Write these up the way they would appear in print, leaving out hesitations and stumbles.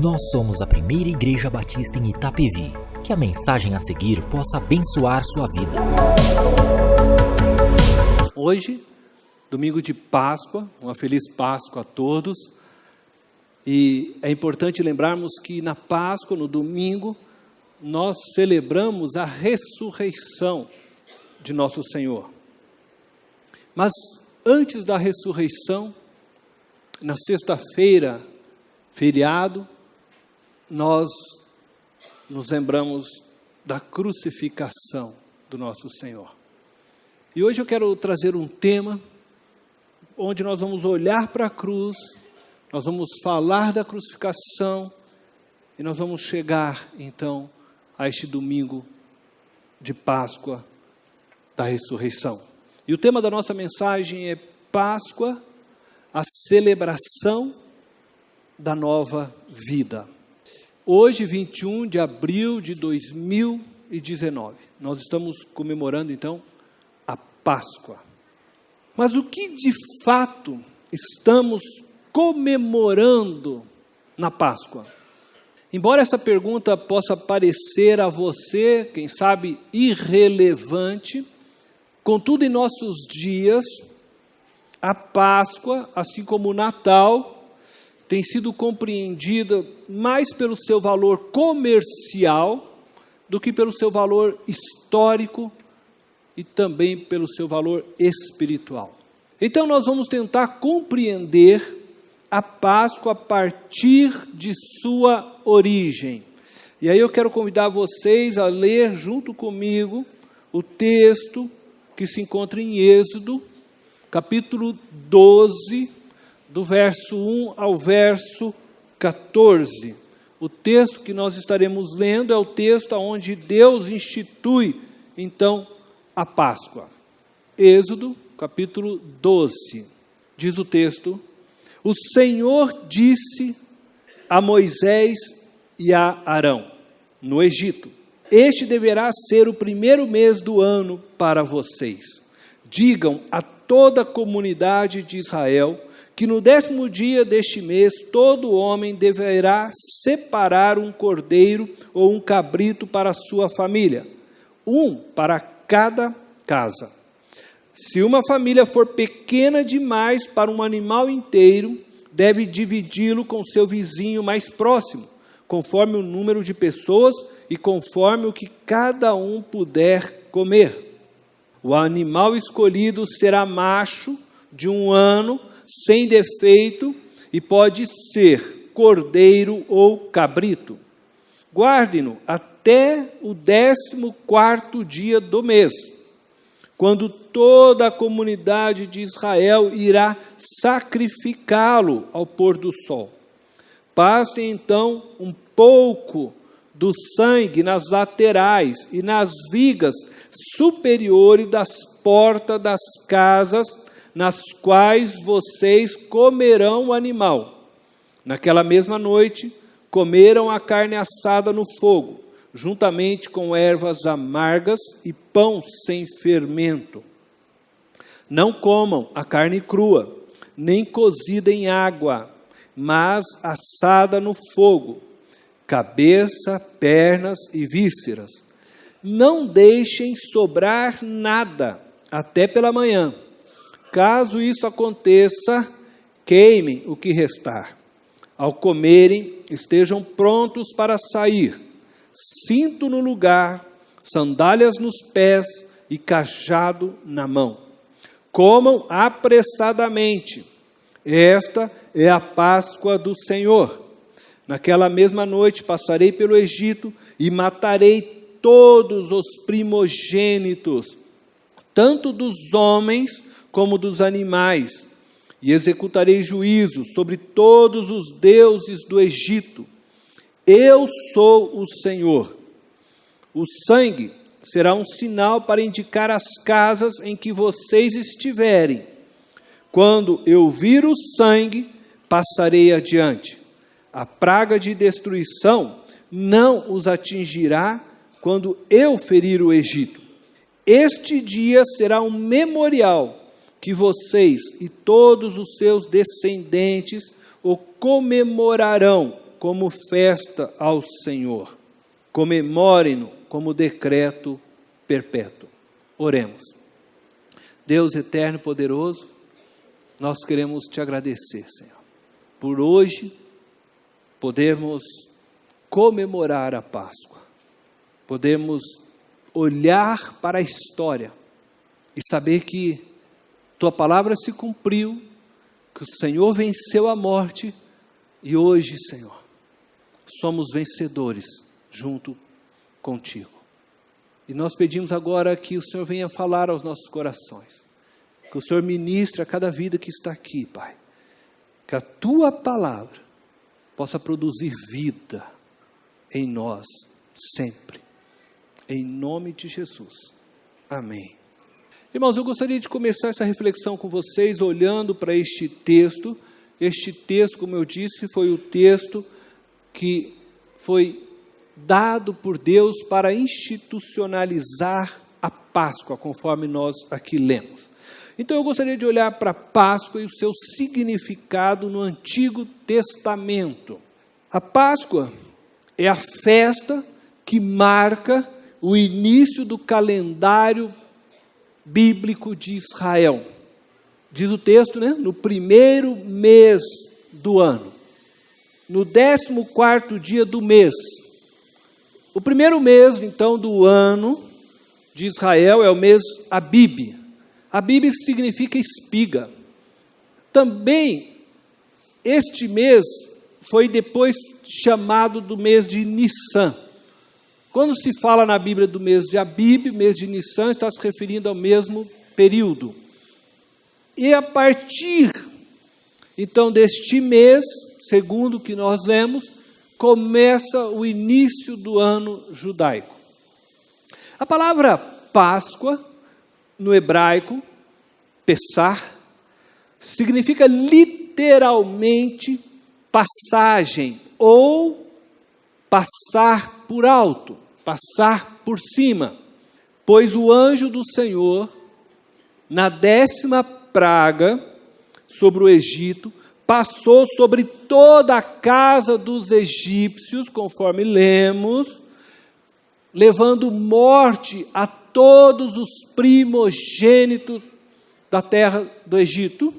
Nós somos a primeira igreja batista em Itapevi. Que a mensagem a seguir possa abençoar sua vida. Hoje, domingo de Páscoa, uma feliz Páscoa a todos. E é importante lembrarmos que na Páscoa, no domingo, nós celebramos a ressurreição de nosso Senhor. Mas antes da ressurreição, na sexta-feira, feriado, nós nos lembramos da crucificação do nosso Senhor. E hoje eu quero trazer um tema onde nós vamos olhar para a cruz, nós vamos falar da crucificação e nós vamos chegar então a este domingo de Páscoa da ressurreição. E o tema da nossa mensagem é Páscoa, a celebração da nova vida. Hoje, 21 de abril de 2019, nós estamos comemorando então a Páscoa. Mas o que de fato estamos comemorando na Páscoa? Embora essa pergunta possa parecer a você, quem sabe, irrelevante, contudo, em nossos dias, a Páscoa, assim como o Natal, tem sido compreendida mais pelo seu valor comercial do que pelo seu valor histórico e também pelo seu valor espiritual. Então, nós vamos tentar compreender a Páscoa a partir de sua origem. E aí eu quero convidar vocês a ler junto comigo o texto que se encontra em Êxodo, capítulo 12, do verso 1 ao verso 14. O texto que nós estaremos lendo é o texto onde Deus institui, então, a Páscoa. Êxodo, capítulo 12. Diz o texto: O Senhor disse a Moisés e a Arão, no Egito: Este deverá ser o primeiro mês do ano para vocês. Digam a toda a comunidade de Israel que no 10º dia deste mês todo homem deverá separar um cordeiro ou um cabrito para a sua família, um para cada casa. Se uma família for pequena demais para um animal inteiro, deve dividi-lo com seu vizinho mais próximo, conforme o número de pessoas e conforme o que cada um puder comer. O animal escolhido será macho de 1 ano, sem defeito, e pode ser cordeiro ou cabrito. Guardem-no até o 14º dia do mês, quando toda a comunidade de Israel irá sacrificá-lo ao pôr do sol. Passem então um pouco do sangue nas laterais e nas vigas superiores das portas das casas nas quais vocês comerão o animal. Naquela mesma noite, comeram a carne assada no fogo, juntamente com ervas amargas e pão sem fermento. Não comam a carne crua, nem cozida em água, mas assada no fogo, cabeça, pernas e vísceras. Não deixem sobrar nada até pela manhã. Caso isso aconteça, queimem o que restar. Ao comerem, estejam prontos para sair, cinto no lugar, sandálias nos pés e cajado na mão. Comam apressadamente. Esta é a Páscoa do Senhor. Naquela mesma noite passarei pelo Egito e matarei todos os primogênitos, tanto dos homens como dos animais, e executarei juízo sobre todos os deuses do Egito. Eu sou o Senhor. O sangue será um sinal para indicar as casas em que vocês estiverem. Quando eu vir o sangue, passarei adiante. A praga de destruição não os atingirá quando eu ferir o Egito. Este dia será um memorial que vocês e todos os seus descendentes o comemorarão como festa ao Senhor. Comemorem-no como decreto perpétuo. Oremos. Deus eterno e poderoso, nós queremos te agradecer, Senhor, por hoje podermos comemorar a Páscoa. Podemos olhar para a história e saber que tua palavra se cumpriu, que o Senhor venceu a morte e hoje, Senhor, somos vencedores junto contigo. E nós pedimos agora que o Senhor venha falar aos nossos corações, que o Senhor ministre a cada vida que está aqui, Pai, que a tua palavra possa produzir vida em nós sempre, em nome de Jesus, amém. Irmãos, eu gostaria de começar essa reflexão com vocês olhando para este texto. Este texto, como eu disse, foi o texto que foi dado por Deus para institucionalizar a Páscoa, conforme nós aqui lemos. Então eu gostaria de olhar para a Páscoa e o seu significado no Antigo Testamento. A Páscoa é a festa que marca o início do calendário bíblico de Israel. Diz o texto, né? No primeiro mês do ano, no 14º dia do mês. O primeiro mês, então, do ano de Israel é o mês Abib. Abib significa espiga. Também, este mês foi depois chamado do mês de Nissan. Quando se fala na Bíblia do mês de Abib, mês de Nissan, está se referindo ao mesmo período. E a partir, então, deste mês, segundo o que nós lemos, começa o início do ano judaico. A palavra Páscoa, no hebraico, Pessah, significa literalmente passagem ou passar por alto, passar por cima, pois o anjo do Senhor, na 10ª praga sobre o Egito, passou sobre toda a casa dos egípcios, conforme lemos, levando morte a todos os primogênitos da terra do Egito.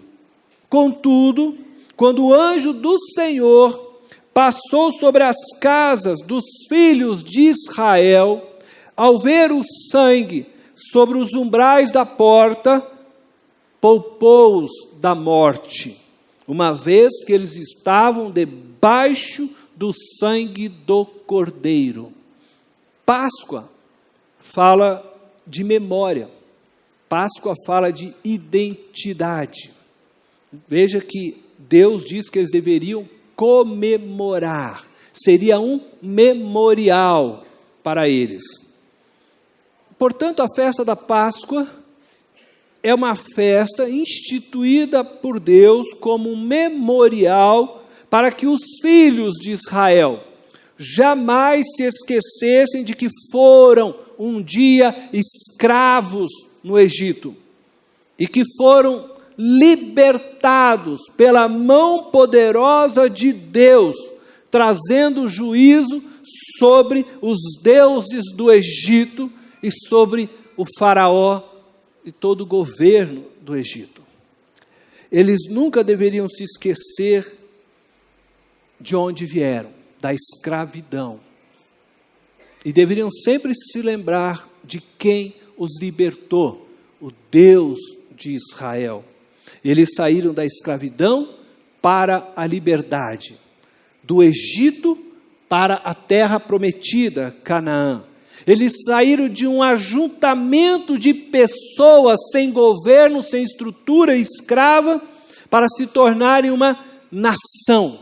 Contudo, quando o anjo do Senhor passou sobre as casas dos filhos de Israel, ao ver o sangue sobre os umbrais da porta, poupou-os da morte, uma vez que eles estavam debaixo do sangue do Cordeiro. Páscoa fala de memória. Páscoa fala de identidade. Veja que Deus diz que eles deveriam comemorar. Seria um memorial para eles. Portanto, a festa da Páscoa é uma festa instituída por Deus como um memorial para que os filhos de Israel jamais se esquecessem de que foram um dia escravos no Egito e que foram libertados pela mão poderosa de Deus, trazendo juízo sobre os deuses do Egito e sobre o faraó e todo o governo do Egito. Eles nunca deveriam se esquecer de onde vieram, da escravidão. E deveriam sempre se lembrar de quem os libertou, o Deus de Israel. Eles saíram da escravidão para a liberdade, do Egito para a terra prometida, Canaã. Eles saíram de um ajuntamento de pessoas sem governo, sem estrutura escrava, para se tornarem uma nação,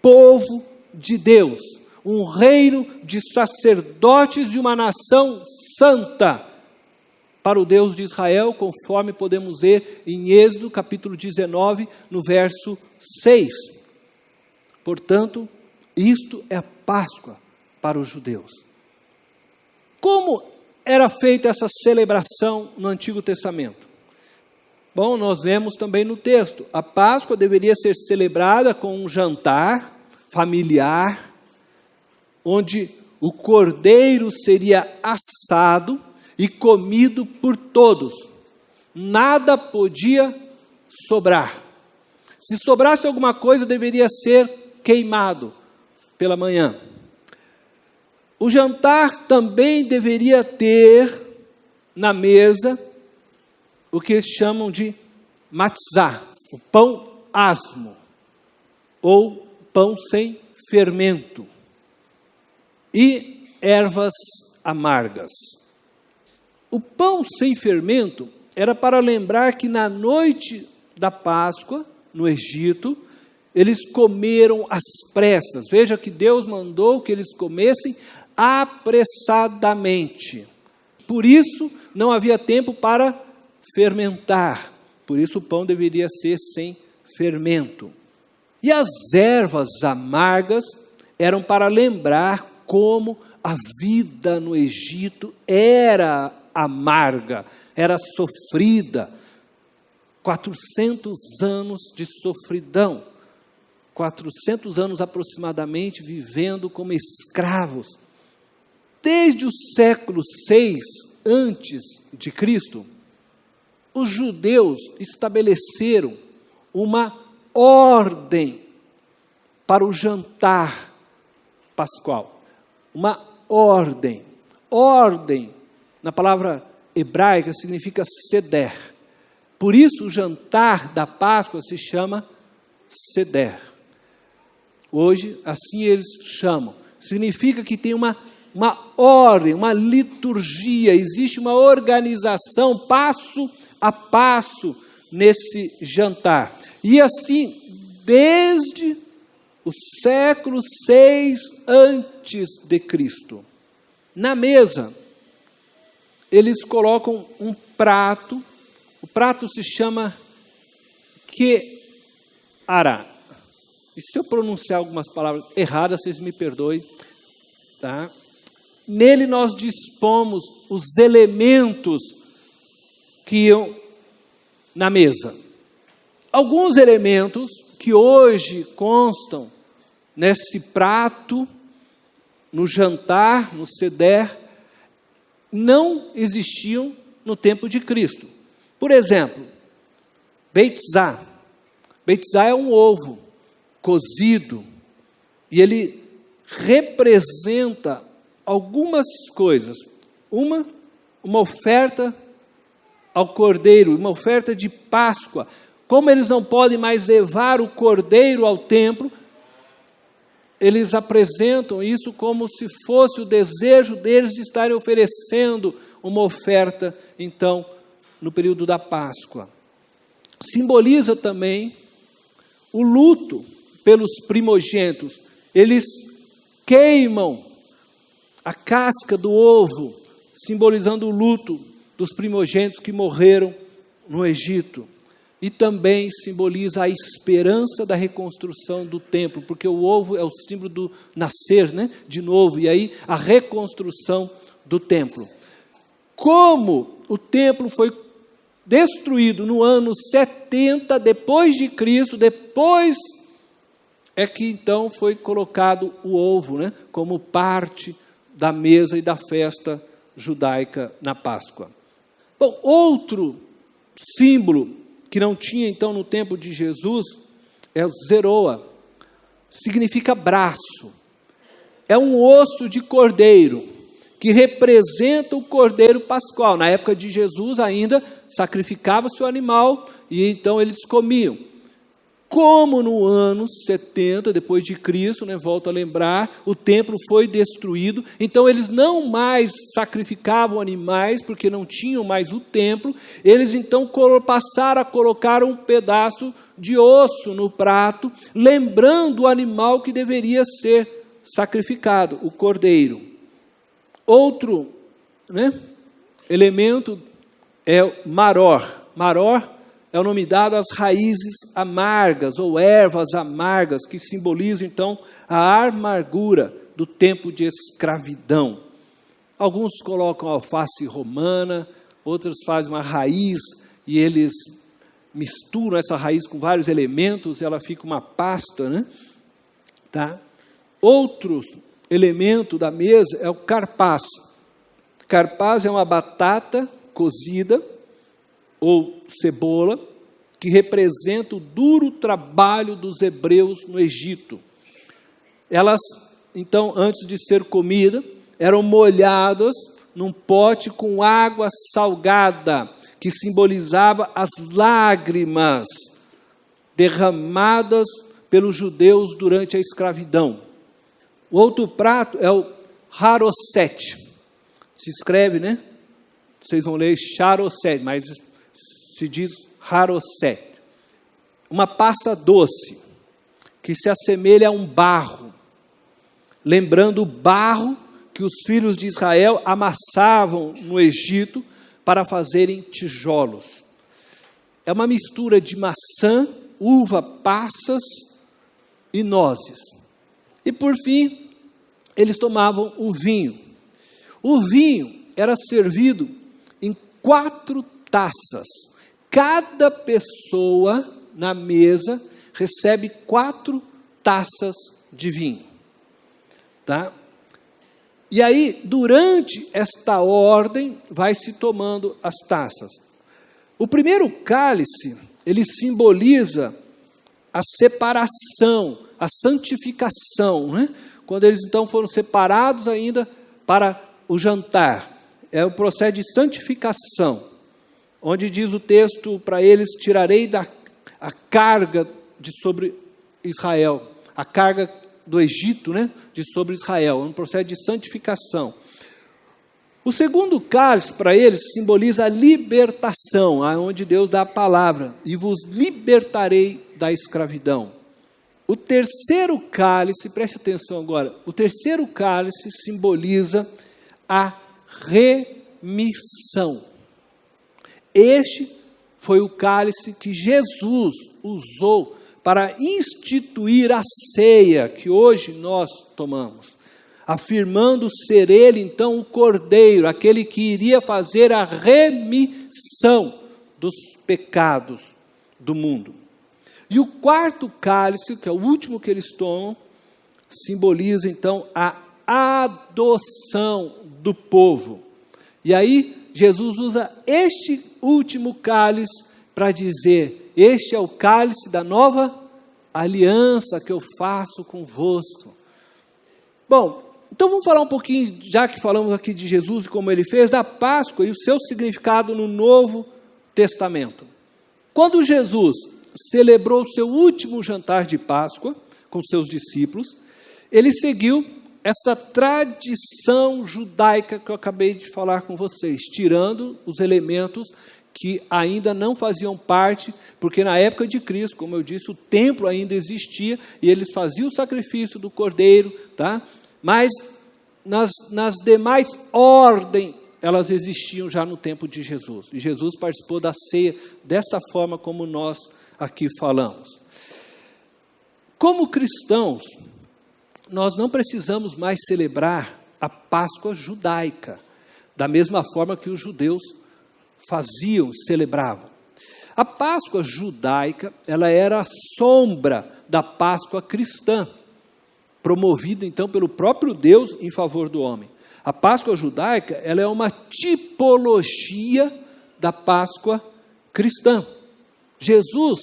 povo de Deus, um reino de sacerdotes de uma nação santa, para o Deus de Israel, conforme podemos ver em Êxodo, capítulo 19, no verso 6. Portanto, isto é a Páscoa para os judeus. Como era feita essa celebração no Antigo Testamento? Bom, nós vemos também no texto, a Páscoa deveria ser celebrada com um jantar familiar, onde o cordeiro seria assado e comido por todos. Nada podia sobrar. Se sobrasse alguma coisa, deveria ser queimado pela manhã. O jantar também deveria ter na mesa o que eles chamam de matzá, o pão asmo, ou pão sem fermento, e ervas amargas. O pão sem fermento era para lembrar que na noite da Páscoa, no Egito, eles comeram às pressas. Veja que Deus mandou que eles comessem apressadamente. Por isso, não havia tempo para fermentar. Por isso, o pão deveria ser sem fermento. E as ervas amargas eram para lembrar como a vida no Egito era amarga, era sofrida. 400 anos de sofridão. 400 anos aproximadamente vivendo como escravos. Desde o século 6 antes de Cristo, os judeus estabeleceram uma ordem para o jantar pascual. Uma ordem. Ordem, na palavra hebraica, significa seder. Por isso, o jantar da Páscoa se chama seder. Hoje, assim eles chamam. Significa que tem uma ordem, uma liturgia, existe uma organização passo a passo nesse jantar. E assim, desde o século 6 antes de Cristo, na mesa, eles colocam um prato. O prato se chama keara. E se eu pronunciar algumas palavras erradas, vocês me perdoem, tá? Nele nós dispomos os elementos que iam na mesa. Alguns elementos que hoje constam nesse prato, no jantar, no seder, não existiam no tempo de Cristo. Por exemplo, beitzá. Beitzá é um ovo cozido e ele representa algumas coisas. Uma oferta ao cordeiro, uma oferta de Páscoa. Como eles não podem mais levar o cordeiro ao templo, eles apresentam isso como se fosse o desejo deles de estarem oferecendo uma oferta, então, no período da Páscoa. Simboliza também o luto pelos primogênitos. Eles queimam a casca do ovo, simbolizando o luto dos primogênitos que morreram no Egito. E também simboliza a esperança da reconstrução do templo, porque o ovo é o símbolo do nascer, né, de novo, e aí a reconstrução do templo. Como o templo foi destruído no ano 70 depois de Cristo, depois é que então foi colocado o ovo, né, como parte da mesa e da festa judaica na Páscoa. Bom, outro símbolo que não tinha então no tempo de Jesus é o zeroa, significa braço. É um osso de cordeiro que representa o cordeiro pascual. Na época de Jesus ainda sacrificava-se o animal e então eles comiam. Como no ano 70 depois de Cristo, né, volto a lembrar, o templo foi destruído, então eles não mais sacrificavam animais, porque não tinham mais o templo, eles então passaram a colocar um pedaço de osso no prato, lembrando o animal que deveria ser sacrificado, o cordeiro. Outro, né, elemento é o maror. Maror é o nome dado às raízes amargas, ou ervas amargas, que simbolizam, então, a amargura do tempo de escravidão. Alguns colocam alface romana, outros fazem uma raiz, e eles misturam essa raiz com vários elementos, e ela fica uma pasta, né? Tá? Outro elemento da mesa é o carpaz. Carpaz é uma batata cozida ou cebola que representa o duro trabalho dos hebreus no Egito. Elas, então, antes de ser comida, eram molhadas num pote com água salgada, que simbolizava as lágrimas derramadas pelos judeus durante a escravidão. O outro prato é o haroset. Se escreve, né? Vocês vão ler charoset, mas se diz haroset. Uma pasta doce, que se assemelha a um barro, lembrando o barro que os filhos de Israel amassavam no Egito para fazerem tijolos. É uma mistura de maçã, uva passas e nozes. E por fim, eles tomavam o vinho. O vinho era servido em 4 taças. Cada pessoa na mesa recebe 4 taças de vinho. Tá? E aí, durante esta ordem, vai se tomando as taças. O primeiro cálice, ele simboliza a separação, a santificação, né? Quando eles então foram separados ainda para o jantar. É o processo de santificação, onde diz o texto para eles: tirarei a carga de sobre Israel, a carga do Egito, né, de sobre Israel, é um processo de santificação. O segundo cálice para eles simboliza a libertação, onde Deus dá a palavra: e vos libertarei da escravidão. O terceiro cálice, preste atenção agora, o terceiro cálice simboliza a remissão. Este foi o cálice que Jesus usou para instituir a ceia que hoje nós tomamos, afirmando ser ele, então, o Cordeiro, aquele que iria fazer a remissão dos pecados do mundo. E o quarto cálice, que é o último que eles tomam, simboliza, então, a adoção do povo. E aí, Jesus usa este último cálice para dizer: este é o cálice da nova aliança que eu faço convosco. Bom, então vamos falar um pouquinho, já que falamos aqui de Jesus e como ele fez, da Páscoa e o seu significado no Novo Testamento. Quando Jesus celebrou o seu último jantar de Páscoa com seus discípulos, ele seguiu essa tradição judaica que eu acabei de falar com vocês, tirando os elementos que ainda não faziam parte, porque na época de Cristo, como eu disse, o templo ainda existia, e eles faziam o sacrifício do cordeiro, tá? Mas nas demais ordens, elas existiam já no tempo de Jesus, e Jesus participou da ceia desta forma como nós aqui falamos. Como cristãos, nós não precisamos mais celebrar a Páscoa judaica, da mesma forma que os judeus faziam, celebravam. A Páscoa judaica, ela era a sombra da Páscoa cristã, promovida então pelo próprio Deus em favor do homem. A Páscoa judaica, ela é uma tipologia da Páscoa cristã. Jesus,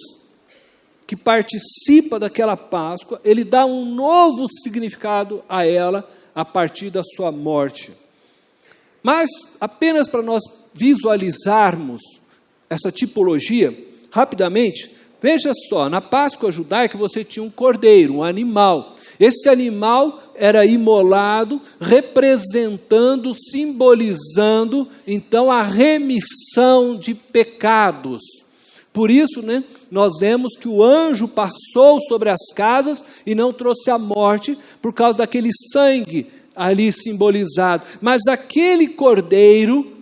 que participa daquela Páscoa, ele dá um novo significado a ela a partir da sua morte. Mas, apenas para nós visualizarmos essa tipologia, rapidamente, veja só, na Páscoa judaica você tinha um cordeiro, um animal. Esse animal era imolado, representando, simbolizando, então, a remissão de pecados. Por isso, né, nós vemos que o anjo passou sobre as casas e não trouxe a morte, por causa daquele sangue ali simbolizado. Mas aquele cordeiro,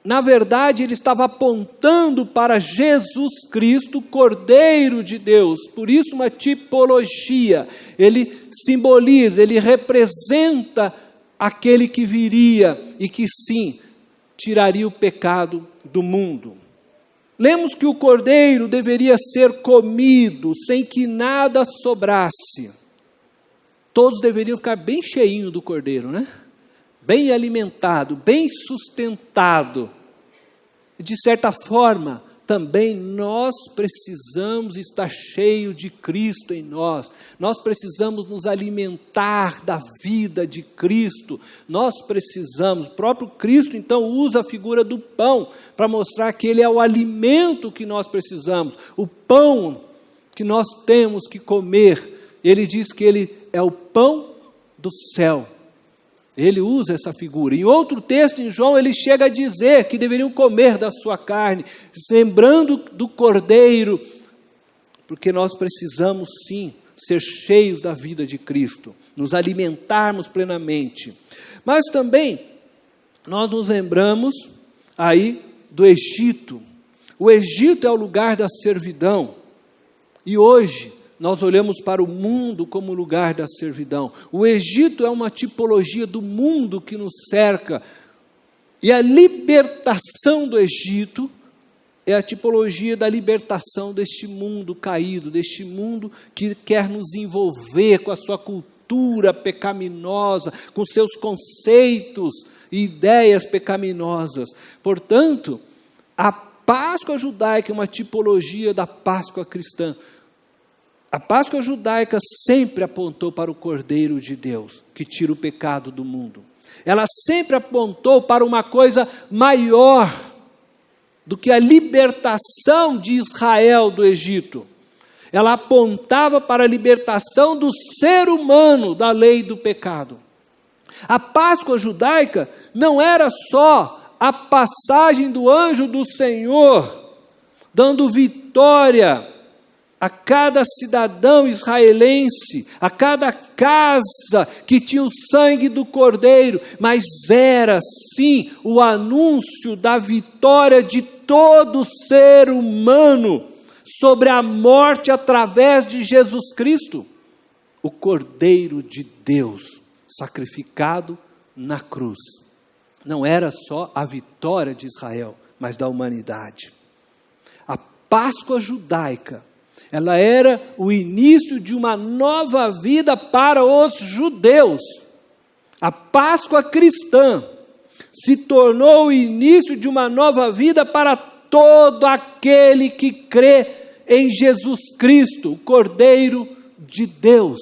na verdade, ele estava apontando para Jesus Cristo, Cordeiro de Deus. Por isso, uma tipologia. Ele simboliza, ele representa aquele que viria e que, sim, tiraria o pecado do mundo. Lemos que o cordeiro deveria ser comido sem que nada sobrasse. todos deveriam ficar bem cheinho do cordeiro, né? Bem alimentado, bem sustentado. De certa forma, também nós precisamos estar cheios de Cristo em nós. Nós precisamos nos alimentar da vida de Cristo. Nós precisamos, o próprio Cristo então usa a figura do pão para mostrar que Ele é o alimento que nós precisamos. O pão que nós temos que comer. Ele diz que Ele é o pão do céu. Ele usa essa figura. Em outro texto, em João, ele chega a dizer que deveriam comer da sua carne, lembrando do cordeiro, porque nós precisamos sim ser cheios da vida de Cristo, nos alimentarmos plenamente. Mas também nós nos lembramos aí do Egito. O Egito é o lugar da servidão. E hoje nós olhamos para o mundo como lugar da servidão. O Egito é uma tipologia do mundo que nos cerca. E a libertação do Egito é a tipologia da libertação deste mundo caído, deste mundo que quer nos envolver com a sua cultura pecaminosa, com seus conceitos e ideias pecaminosas. Portanto, a Páscoa judaica é uma tipologia da Páscoa cristã. A Páscoa judaica sempre apontou para o Cordeiro de Deus, que tira o pecado do mundo. Ela sempre apontou para uma coisa maior do que a libertação de Israel do Egito. Ela apontava para a libertação do ser humano da lei do pecado. A Páscoa judaica não era só a passagem do anjo do Senhor, dando vitória a cada cidadão israelense, a cada casa que tinha o sangue do Cordeiro, mas era, sim, o anúncio da vitória de todo ser humano sobre a morte através de Jesus Cristo, o Cordeiro de Deus, sacrificado na cruz. Não era só a vitória de Israel, mas da humanidade. A Páscoa judaica, ela era o início de uma nova vida para os judeus. A Páscoa cristã se tornou o início de uma nova vida para todo aquele que crê em Jesus Cristo, o Cordeiro de Deus.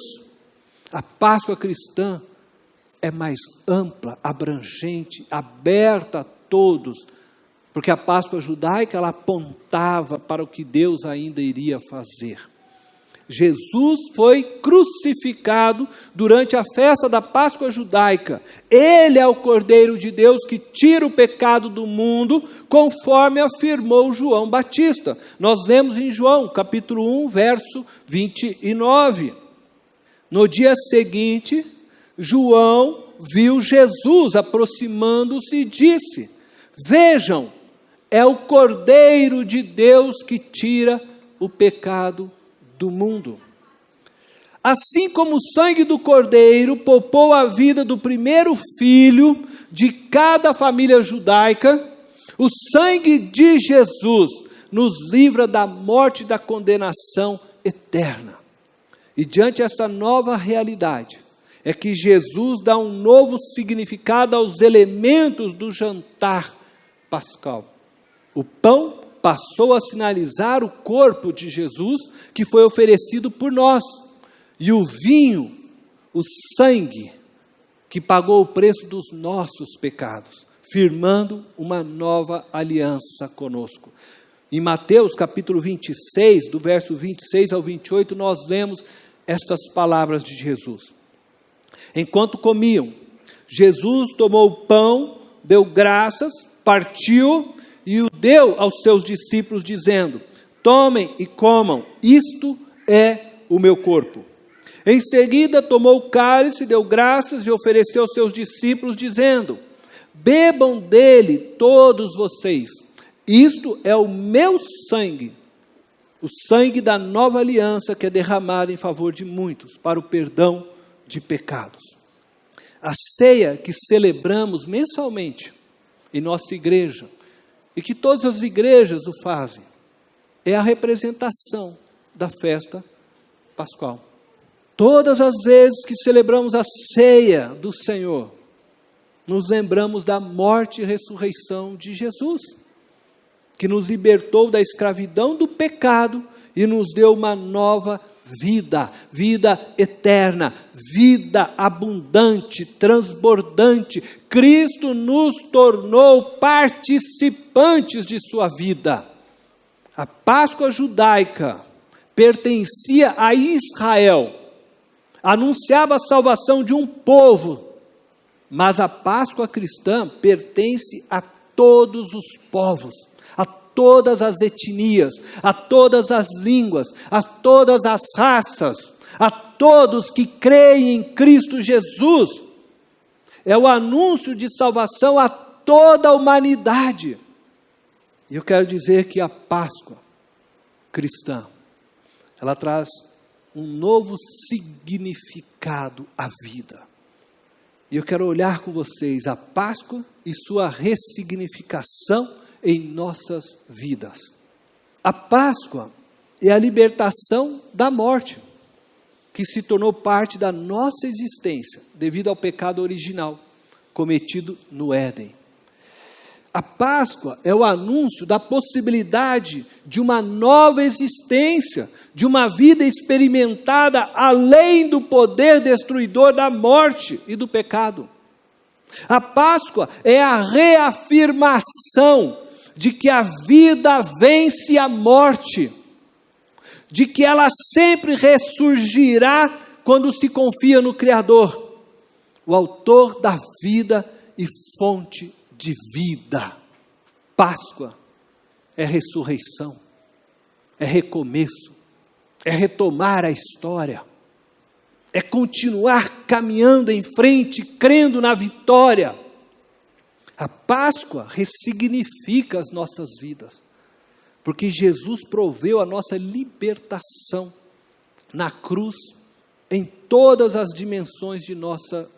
A Páscoa cristã é mais ampla, abrangente, aberta a todos, porque a Páscoa judaica, ela apontava para o que Deus ainda iria fazer. Jesus foi crucificado durante a festa da Páscoa judaica. Ele é o Cordeiro de Deus que tira o pecado do mundo, conforme afirmou João Batista. Nós lemos em João, capítulo 1, verso 29. No dia seguinte, João viu Jesus aproximando-se e disse: vejam, é o Cordeiro de Deus que tira o pecado do mundo. Assim como o sangue do Cordeiro poupou a vida do primeiro filho de cada família judaica, o sangue de Jesus nos livra da morte e da condenação eterna. E diante desta nova realidade, é que Jesus dá um novo significado aos elementos do jantar pascal. O pão passou a sinalizar o corpo de Jesus, que foi oferecido por nós. E o vinho, o sangue, que pagou o preço dos nossos pecados, firmando uma nova aliança conosco. Em Mateus capítulo 26, do verso 26 ao 28, nós lemos estas palavras de Jesus. Enquanto comiam, Jesus tomou o pão, deu graças, partiu e o deu aos seus discípulos, dizendo: tomem e comam, isto é o meu corpo. Em seguida tomou o cálice, deu graças e ofereceu aos seus discípulos, dizendo: bebam dele todos vocês, isto é o meu sangue, o sangue da nova aliança que é derramado em favor de muitos, para o perdão de pecados. A ceia que celebramos mensalmente em nossa igreja, e que todas as igrejas o fazem, é a representação da festa pascual. Todas as vezes que celebramos a ceia do Senhor, nos lembramos da morte e ressurreição de Jesus, que nos libertou da escravidão do pecado e nos deu uma nova vida, vida eterna, vida abundante, transbordante. Cristo nos tornou participantes de sua vida. A Páscoa judaica pertencia a Israel, anunciava a salvação de um povo, mas a Páscoa cristã pertence a todos os povos, a todas as etnias, a todas as línguas, a todas as raças, a todos que creem em Cristo Jesus. É o anúncio de salvação a toda a humanidade. E eu quero dizer que a Páscoa cristã, ela traz um novo significado à vida. E eu quero olhar com vocês a Páscoa e sua ressignificação em nossas vidas. A Páscoa é a libertação da morte, que se tornou parte da nossa existência, devido ao pecado original, cometido no Éden. A Páscoa é o anúncio da possibilidade de uma nova existência, de uma vida experimentada além do poder destruidor da morte e do pecado. A Páscoa é a reafirmação de que a vida vence a morte, de que ela sempre ressurgirá quando se confia no Criador, o autor da vida e fonte de vida. Páscoa é ressurreição, é recomeço, é retomar a história, é continuar caminhando em frente, crendo na vitória. A Páscoa ressignifica as nossas vidas, porque Jesus proveu a nossa libertação na cruz, em todas as dimensões de nossa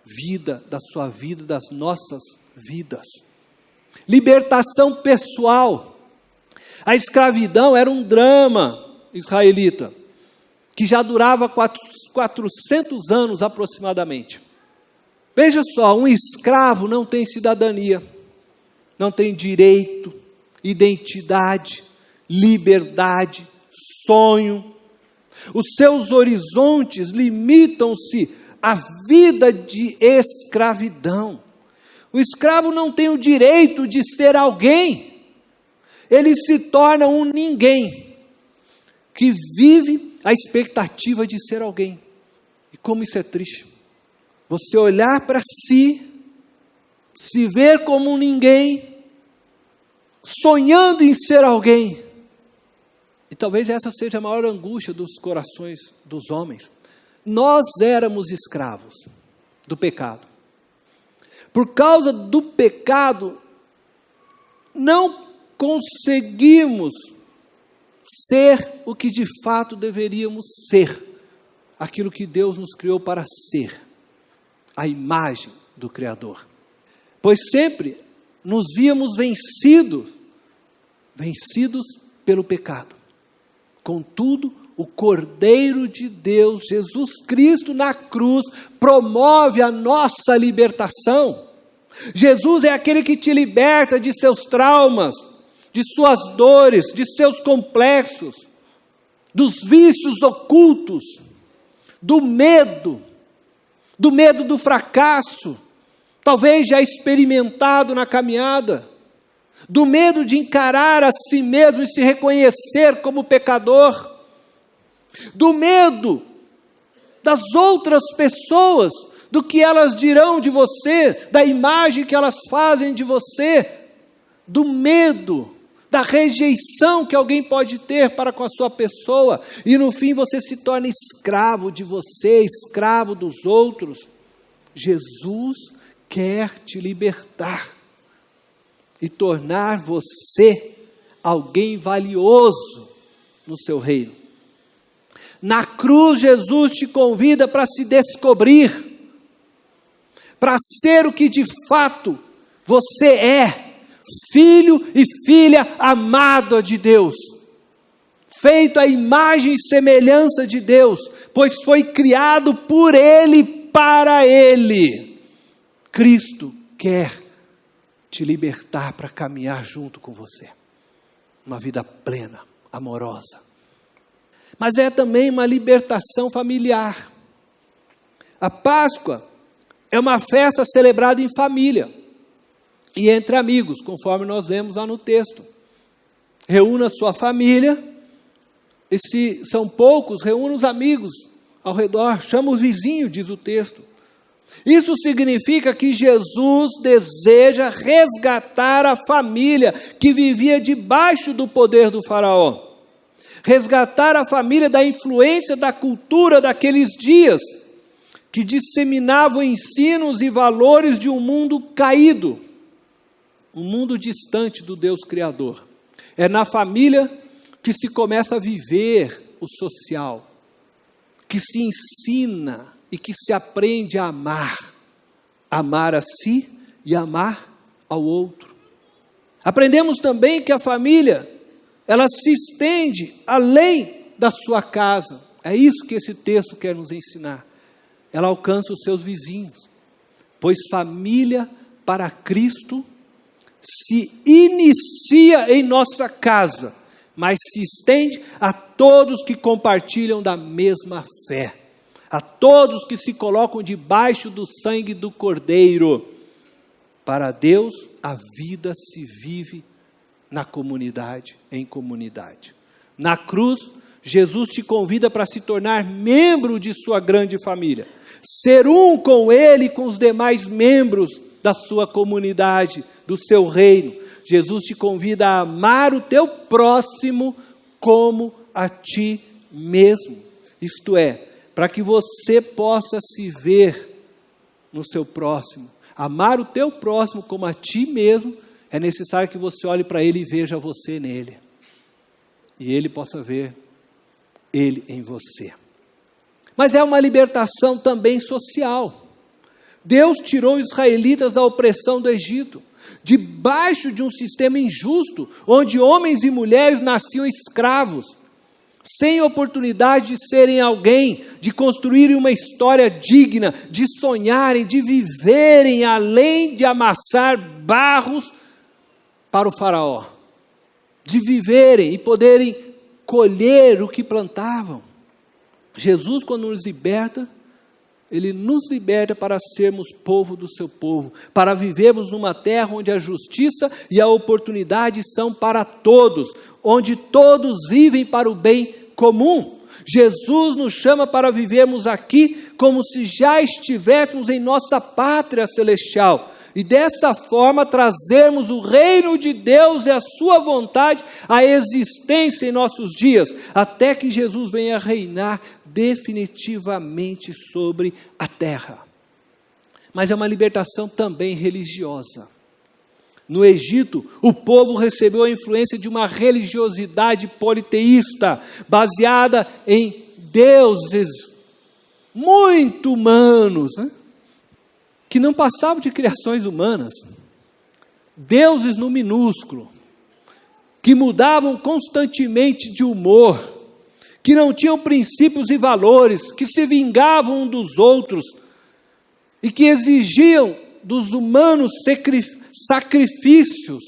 vida, da sua vida, das nossas vidas. Libertação pessoal. A escravidão era um drama israelita, que já durava 400 anos aproximadamente. Veja só, um escravo não tem cidadania, não tem direito, identidade, liberdade, sonho. Os seus horizontes limitam-se à vida de escravidão. O escravo não tem o direito de ser alguém, ele se torna um ninguém, que vive a expectativa de ser alguém. E como isso é triste, você olhar para si, se ver como um ninguém, sonhando em ser alguém. E talvez essa seja a maior angústia dos corações dos homens. Nós éramos escravos do pecado. Por causa do pecado, não conseguimos ser o que de fato deveríamos ser, aquilo que Deus nos criou para ser, a imagem do Criador. Pois sempre nos víamos vencidos pelo pecado. Contudo, o Cordeiro de Deus, Jesus Cristo na cruz, promove a nossa libertação. Jesus é aquele que te liberta de seus traumas, de suas dores, de seus complexos, dos vícios ocultos, do medo do fracasso, talvez já experimentado na caminhada, do medo de encarar a si mesmo e se reconhecer como pecador, do medo das outras pessoas, do que elas dirão de você, da imagem que elas fazem de você, do medo da rejeição que alguém pode ter para com a sua pessoa, e no fim você se torna escravo de você, escravo dos outros. Jesus quer te libertar e tornar você alguém valioso no seu reino. Na cruz, Jesus te convida para se descobrir, para ser o que de fato você é, filho e filha amada de Deus, feito à imagem e semelhança de Deus, pois foi criado por Ele, para Ele. Cristo quer te libertar para caminhar junto com você. Uma vida plena, amorosa. Mas é também uma libertação familiar. A Páscoa é uma festa celebrada em família e entre amigos, conforme nós vemos lá no texto. Reúna sua família, e se são poucos, reúna os amigos ao redor, chama os vizinhos, diz o texto. Isso significa que Jesus deseja resgatar a família que vivia debaixo do poder do faraó. Resgatar a família da influência da cultura daqueles dias, que disseminavam ensinos e valores de um mundo caído, um mundo distante do Deus Criador. É na família que se começa a viver o social, que se ensina e que se aprende a amar a si e amar ao outro. Aprendemos também que a família, ela se estende além da sua casa. É isso que esse texto quer nos ensinar. Ela alcança os seus vizinhos, pois família para Cristo se inicia em nossa casa, mas se estende a todos que compartilham da mesma fé, a todos que se colocam debaixo do sangue do Cordeiro. Para Deus, a vida se vive na comunidade, em comunidade. Na cruz, Jesus te convida para se tornar membro de sua grande família, ser um com Ele e com os demais membros da sua comunidade, do seu reino. Jesus te convida a amar o teu próximo como a ti mesmo. Isto é, para que você possa se ver no seu próximo, amar o teu próximo como a ti mesmo, é necessário que você olhe para ele e veja você nele, e ele possa ver ele em você. Mas é uma libertação também social. Deus tirou os israelitas da opressão do Egito, debaixo de um sistema injusto, onde homens e mulheres nasciam escravos, sem oportunidade de serem alguém, de construírem uma história digna, de sonharem, de viverem além de amassar barros para o faraó, de viverem e poderem colher o que plantavam. Jesus, quando nos liberta, Ele nos liberta para sermos povo do seu povo, para vivermos numa terra onde a justiça e a oportunidade são para todos, onde todos vivem para o bem comum. Jesus nos chama para vivermos aqui como se já estivéssemos em nossa pátria celestial, e dessa forma trazermos o reino de Deus e a sua vontade à existência em nossos dias, até que Jesus venha reinar definitivamente sobre a terra. Mas é uma libertação também religiosa. No Egito, o povo recebeu a influência de uma religiosidade politeísta, baseada em deuses muito humanos, que não passavam de criações humanas, deuses no minúsculo, que mudavam constantemente de humor, que não tinham princípios e valores, que se vingavam um dos outros, e que exigiam dos humanos sacrifícios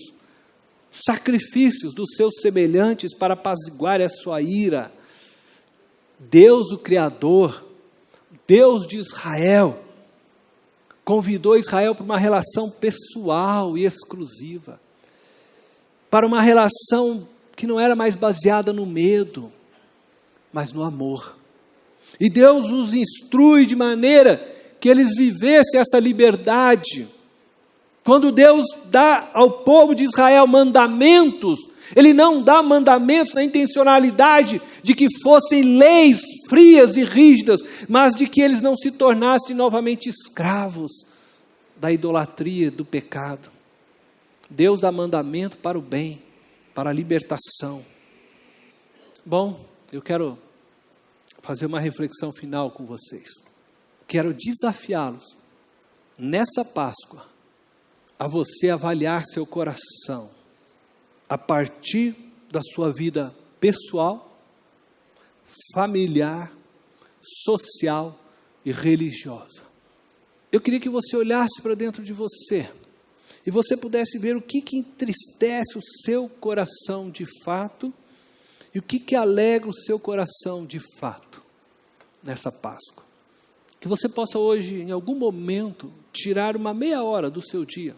dos seus semelhantes para apaziguar a sua ira. Deus, o Criador, Deus de Israel, convidou Israel para uma relação pessoal e exclusiva, para uma relação que não era mais baseada no medo, mas no amor. E Deus os instrui de maneira que eles vivessem essa liberdade. Quando Deus dá ao povo de Israel mandamentos, Ele não dá mandamentos na intencionalidade de que fossem leis frias e rígidas, mas de que eles não se tornassem novamente escravos da idolatria, do pecado. Deus dá mandamento para o bem, para a libertação. Bom, eu quero fazer uma reflexão final com vocês. Quero desafiá-los, nessa Páscoa, a você avaliar seu coração, a partir da sua vida pessoal familiar, social e religiosa. Eu queria que você olhasse para dentro de você e você pudesse ver o que entristece o seu coração de fato e o que alegra o seu coração de fato nessa Páscoa. Que você possa hoje, em algum momento, tirar uma meia hora do seu dia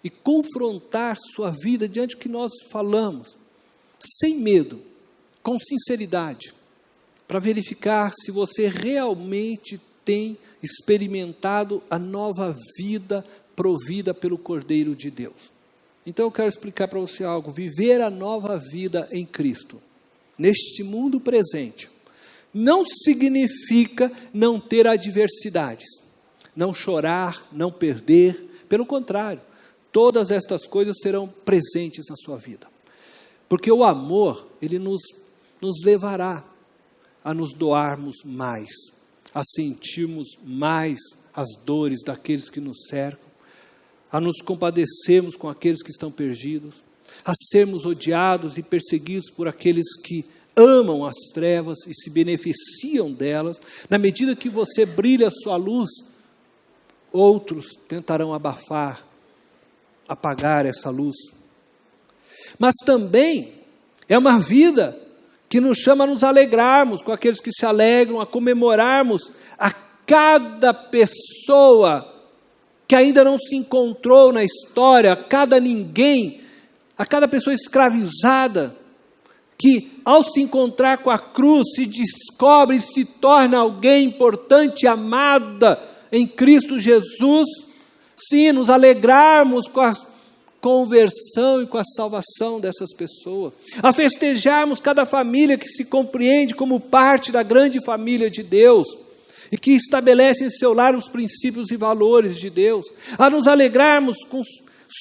e confrontar sua vida diante do que nós falamos, sem medo, com sinceridade, para verificar se você realmente tem experimentado a nova vida provida pelo Cordeiro de Deus. Então eu quero explicar para você algo. Viver a nova vida em Cristo, neste mundo presente, não significa não ter adversidades, não chorar, não perder. Pelo contrário, todas estas coisas serão presentes na sua vida. Porque o amor, ele nos levará a nos doarmos mais, a sentirmos mais as dores daqueles que nos cercam, a nos compadecermos com aqueles que estão perdidos, a sermos odiados e perseguidos por aqueles que amam as trevas e se beneficiam delas. Na medida que você brilha a sua luz, outros tentarão apagar essa luz. Mas também é uma vida que nos chama a nos alegrarmos com aqueles que se alegram, a comemorarmos a cada pessoa que ainda não se encontrou na história, a cada pessoa escravizada, que ao se encontrar com a cruz, se descobre e se torna alguém importante, amada em Cristo Jesus. Sim, nos alegrarmos com a conversão e com a salvação dessas pessoas, a festejarmos cada família que se compreende como parte da grande família de Deus, e que estabelece em seu lar os princípios e valores de Deus, a nos alegrarmos com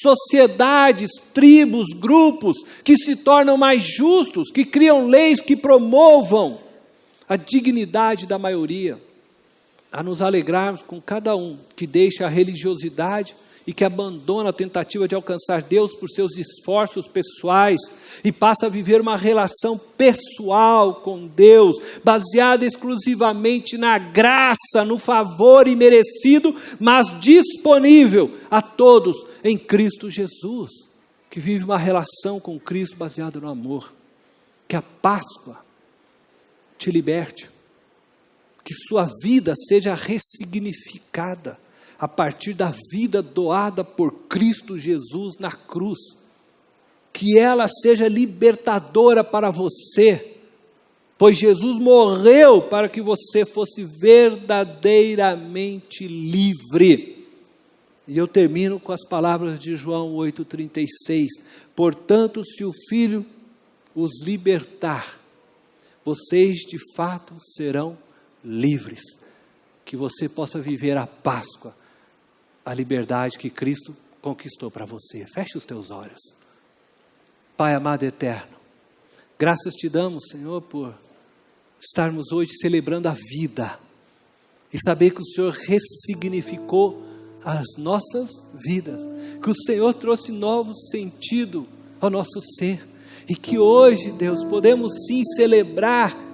sociedades, tribos, grupos que se tornam mais justos, que criam leis que promovam a dignidade da maioria, a nos alegrarmos com cada um que deixa a religiosidade e que abandona a tentativa de alcançar Deus por seus esforços pessoais e passa a viver uma relação pessoal com Deus, baseada exclusivamente na graça, no favor imerecido, mas disponível a todos em Cristo Jesus, que vive uma relação com Cristo baseada no amor. Que a Páscoa te liberte, que sua vida seja ressignificada a partir da vida doada por Cristo Jesus na cruz, que ela seja libertadora para você, pois Jesus morreu para que você fosse verdadeiramente livre. E eu termino com as palavras de João 8,36, portanto, se o Filho os libertar, vocês de fato serão livres. Que você possa viver a Páscoa, a liberdade que Cristo conquistou para você. Feche os teus olhos. Pai amado eterno, graças te damos, Senhor, por estarmos hoje celebrando a vida e saber que o Senhor ressignificou as nossas vidas, que o Senhor trouxe novo sentido ao nosso ser e que hoje, Deus, podemos sim celebrar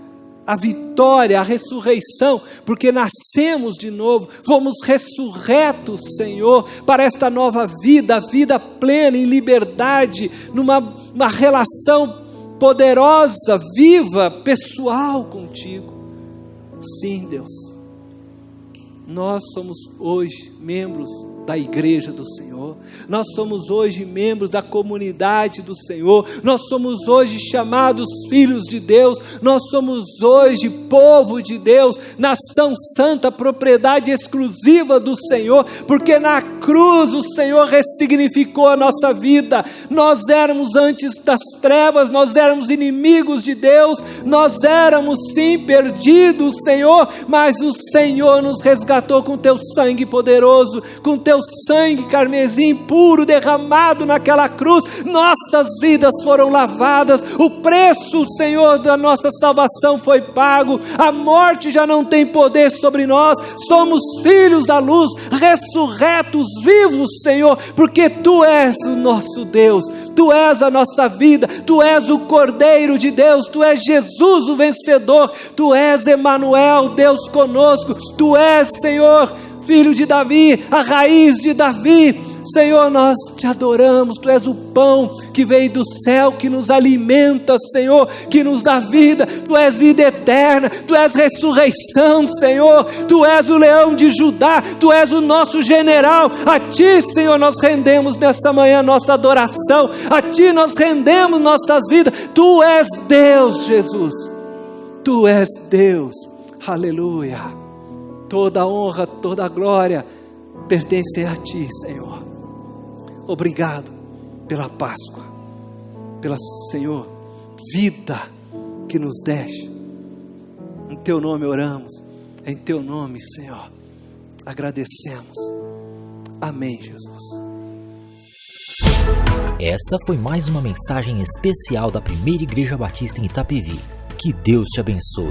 a vitória, a ressurreição, porque nascemos de novo, fomos ressurretos, Senhor, para esta nova vida, a vida plena em liberdade, numa relação poderosa, viva, pessoal contigo. Sim, Deus, nós somos hoje membros da igreja do Senhor, nós somos hoje membros da comunidade do Senhor, nós somos hoje chamados filhos de Deus, nós somos hoje povo de Deus, nação santa, propriedade exclusiva do Senhor, porque na cruz o Senhor ressignificou a nossa vida. Nós éramos antes das trevas, nós éramos inimigos de Deus, nós éramos sim perdidos, Senhor, mas o Senhor nos resgatou com teu sangue poderoso, com teu teu sangue carmesim puro derramado naquela cruz, nossas vidas foram lavadas, o preço, Senhor, da nossa salvação foi pago, a morte já não tem poder sobre nós, somos filhos da luz, ressurretos, vivos, Senhor, porque Tu és o nosso Deus, Tu és a nossa vida, Tu és o Cordeiro de Deus, Tu és Jesus o vencedor, Tu és Emanuel, Deus conosco, Tu és, Senhor, Filho de Davi, a raiz de Davi. Senhor, nós Te adoramos, Tu és o pão que veio do céu, que nos alimenta, Senhor, que nos dá vida, Tu és vida eterna, Tu és ressurreição, Senhor, Tu és o leão de Judá, Tu és o nosso general, a Ti, Senhor, nós rendemos nessa manhã nossa adoração, a Ti nós rendemos nossas vidas, Tu és Deus, Jesus, Tu és Deus, aleluia, toda a honra, toda a glória pertence a Ti, Senhor. Obrigado pela Páscoa, pela, Senhor, vida que nos deste. Em Teu nome oramos, em Teu nome, Senhor, agradecemos. Amém, Jesus. Esta foi mais uma mensagem especial da Primeira Igreja Batista em Itapevi. Que Deus te abençoe.